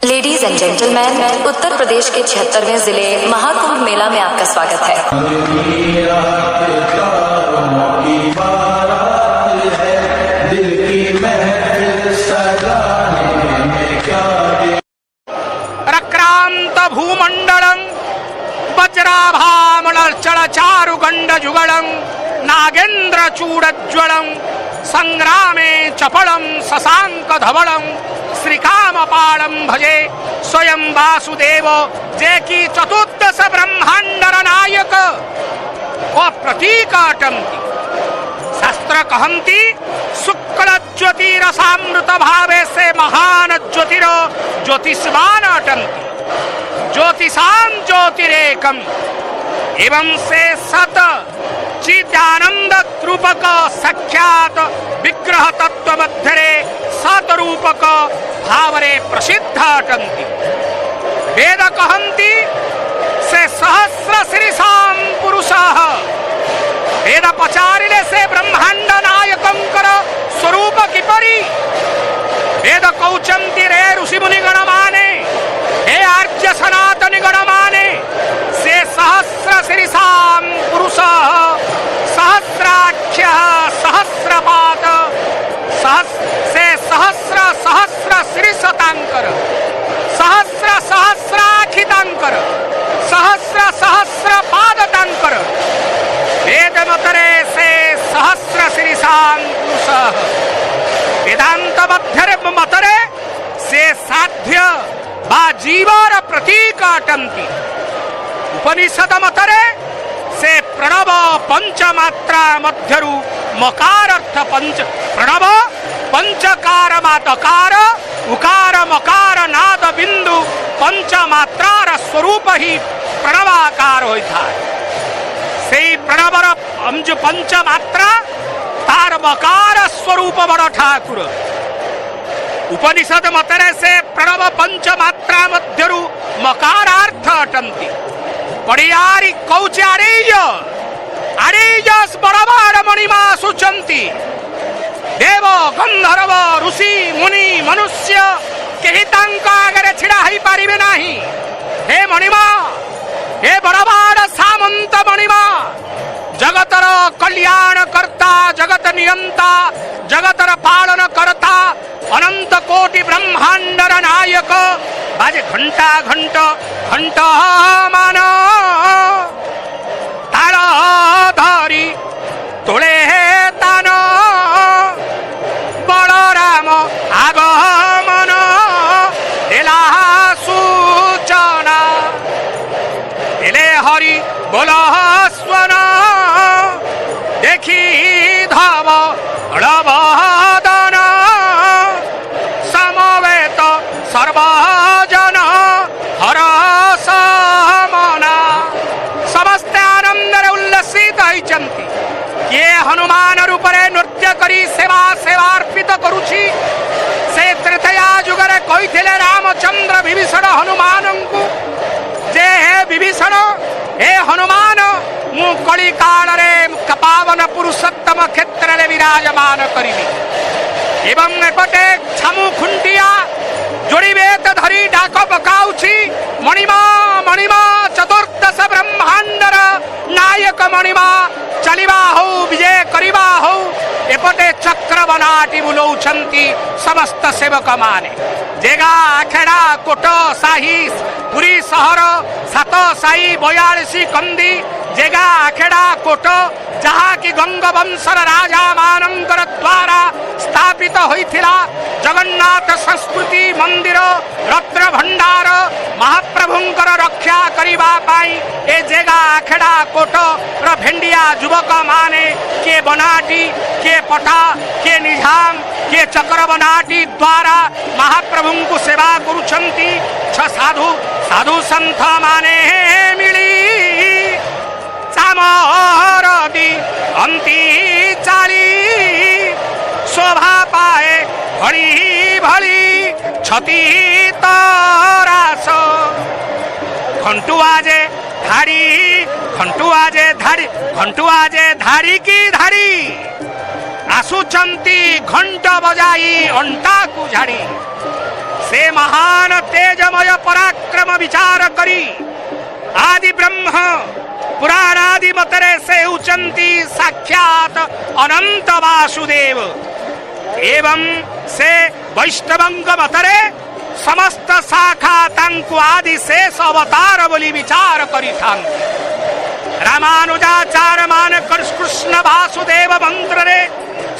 Ladies and gentleman, Uttar Pradesh के 76वें जिले महाकुंभ मेला में आपका स्वागत है। प्रक्रांत भूमंडलं वज्राभामलचल चारुगंड जुगलं नागेंद्र चूड़ज्वलं संग्रामे चपलं शशांक धवलं श्रीकामपालं भजे स्वयं वासुदेव जे की चतुर्दश ब्रह्मांडर नायक व प्रतीकाटंती शास्त्र कहंती शुक्ल ज्योतिरसामृत भावे से महान ज्योतिर ज्योतिषवान अटंती ज्योतिषां ज्योतिरेकम एवं से सत चिदानंद रूपक सख्यात विग्रह तत्व मध्यरे सत रूपक भावरे प्रसिद्ध अटंती वेद कहंती से सहस्र शीर्षां पुरुषः वेद पचारिले से ब्रह्मांड नायकंकर स्वरूप किपरि वेद कौचंती रे ऋषि मुनि गण माने हे आर्य सनातन गण माने से सहस्र शीर्षां पुरुषः सहस्राख्यः सहस्रपाद से सहस्र सहस्र शीर्षतांकर सहस्र सहस्राखितांकर सहस्र सहस्र पादतांकर वेद मतरे से सहस्र शीर्षां पुरुषः वेदांत मतरे से साध्य बा जीवर प्रतीक अटंती उपनिषद मतरे से प्रणव पंचमात्रा मध्यरु मकार अर्थ पंच प्रणव पंचकार मातकार उकार मकार नाद बिंदु पंचमात्रार स्वरूप ही प्रणवाकार होता है से प्रणवर पंचमात्रा तार मकार स्वरूप बड़ ठाकुर उपनिषद मतरे से प्रणव पंचमात्रा मध्यरु मकारार्थ अटंती पड़ियारी कौचारेय आरेयस बड़बाड़ मणिमा सुचंती देव गंधर्व ऋषि मुनि मनुष्य केही तांका आगरे छिड़ा ही पारिबे नाही। हे मणिमा हे बड़बाड़ सामंत मणिमा जगतर कल्याण करता जगत नियंता जगतर पालन करता अनंत कोटि ब्रह्मांडर नायक बाजे घंटा घंट घंट मान ताल धरी तोले तान बलराम आगमन देला सूचना देले हरि बोल स्वन देखी धव बदन समवेत सर्वजन हरस मना समस्त आनंद उल्लसित होइचंती किए हनुमान रूपरे नृत्य करी सेवा सेवार्पित करुछि से तृतीया जुगरे कहिथिले रामचंद्र विभीषण हनुमानंकु जे हे विभीषण हे हनुमान मु कली काल रे पावन पुरुषोत्तम क्षेत्र रे विराजमान करिबी एवं एपटे छामु खुंटिया जोड़ी बेत धरी डाक पकाउछि मणिमा मणिमा चतुर्दश ब्रह्मांडर नायक मणिमा चलिबा हो विजय करिबा हो एपटे चक्र बनाटी बुलौछंती समस्त सेवक माने जेगा खेड़ा कोट साही पुरी सहर सात साई 42 कंदी जेगा आखेड़ा कोट जहाँ की गंग वंशर राजा मानंकर द्वारा स्थापित होइथिला जगन्नाथ संस्कृति मंदिर रत्न भंडार महाप्रभुंकर रक्षा करिबा पाई ए जेगा आखेड़ा कोट र भेंडिया युवक माने के बनाटी के पटा के निजाम के चक्र बनाटी द्वारा महाप्रभुंकु सेवा करुछंती छ साधु साधु संत माने मिली सामरदी अंती चाली शोभा पाए भली भली छती तरास घंटुआ जे धाड़ी घंटुआ जे धाड़ी घंटुआ जे धाड़ी की धाड़ी आसुचंती घंट बजाई अंटा को झाड़ी से महान तेज विचार करी आदि ब्रह्म पुराणादि मतरे से उचंती साक्षात अनंत वासुदेव एवं से वैष्णवंग मतरे समस्त शाखा तांकु आदि शेष अवतार बोली विचार करी रामानुजाचार्य मान कृष्ण वासुदेव मंत्र रे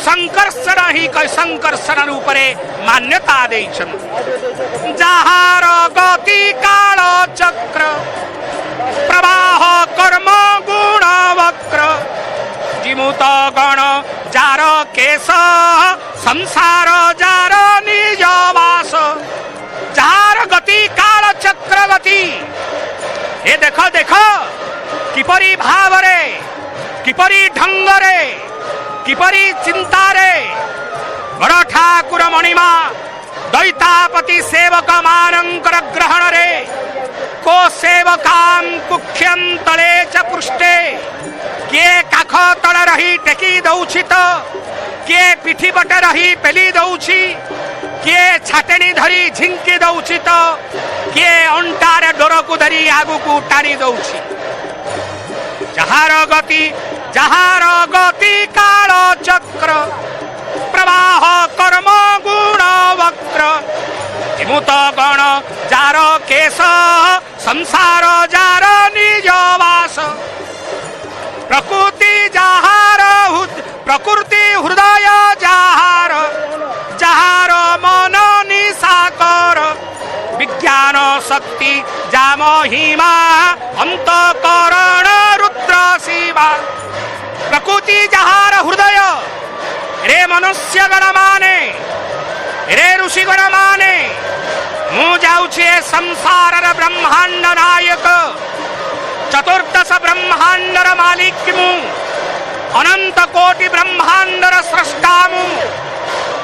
संकर्षण ही संकर्षण रूप रे मान्यता देइछन जहार गति काल चक्र प्रवाह कर्म गुण वक्र जिमुत गण जार केश संसार जार निज वास जार गति काल चक्र गति ए देखो देखो किपरि भाव रे किपरि ढंग रे किपरि चिंता रे बड़ ठाकुर मणिमा दैतापति सेवक मानंकर ग्रहण रे को सेवकाम कुख्यम तले च पृष्ठे किए काख तल रही टेकी दउछि तो किए पिठी पटे रही पेली दउछि किए छाटेनी धरी झिंकी दउछि तो किए अंटारे डोर को धरी आगु को टाणी दउछि जहार गति काल चक्र प्रवाह कर्म गुण वक्र जिमुत गण जार केश संसार जार निज वास प्रकृति हृदय जहार मन निसाकर विज्ञान शक्ति जाम हिमा अंतकरण रुद्र शिवा प्रकृति जहार हृदय रे मनुष्य गण माने रे ऋषि गण माने मु जाउछे संसार ब्रह्मांड नायक चतुर्दश ब्रह्मांडर मालिक मु अनंत कोटि ब्रह्मांडर स्रष्टा मु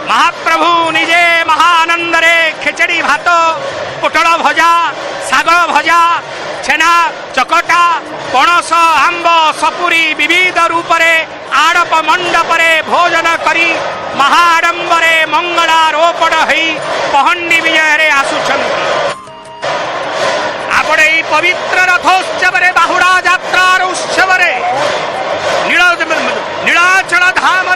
महाप्रभु निजे महानंद रे खिचड़ी भात पोटल भजा सागर भजा छेना चकटा पणस आंब सपुरी विविध रूपरे आड़प मंडपरे भोजन करी महाडंबरे मंगलारोपण हई पहंडी विजय आसुछंती आपणे ई पवित्र रथोत्सव बाहुड़ा यात्रार उत्सव नीलाचल धाम